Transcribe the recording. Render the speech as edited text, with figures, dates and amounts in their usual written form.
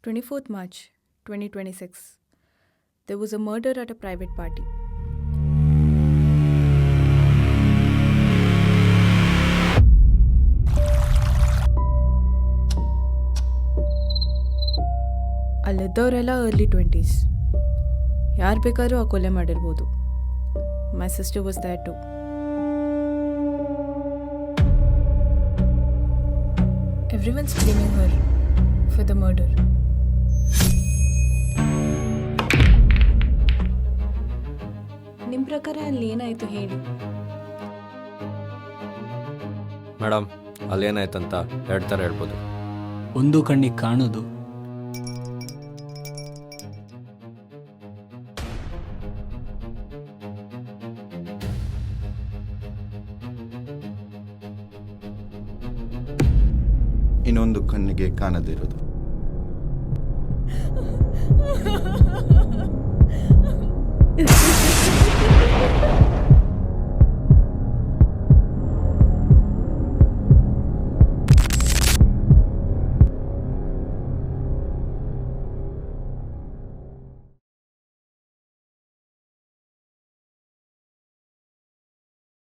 24th March 2026. There was a murder at a private party. ಅಲ್ಲಿದ್ದವರೆಲ್ಲ early 20s. ಯಾರು ಬೇಕಾದ್ರೂ ಆ ಕೊಲೆ ಮಾಡಿರ್ಬೋದು. My sister was there too. Everyone's blaming her for the murder. ನಿಮ್ಮ ಪ್ರಕಾರ ಅಲ್ಲಿ ಏನಾಯಿತು ಹೇಳಿ. ಮೇಡಮ್ ಅಲ್ಲೇನಾಯ್ತಂತ ಎರಡು ಥರ ಹೇಳ್ಬೋದು. ಒಂದು ಕಣ್ಣಿಗೆ ಕಾಣೋದು, ಇನ್ನೊಂದು ಕಣ್ಣಿಗೆ ಕಾಣದಿರೋದು.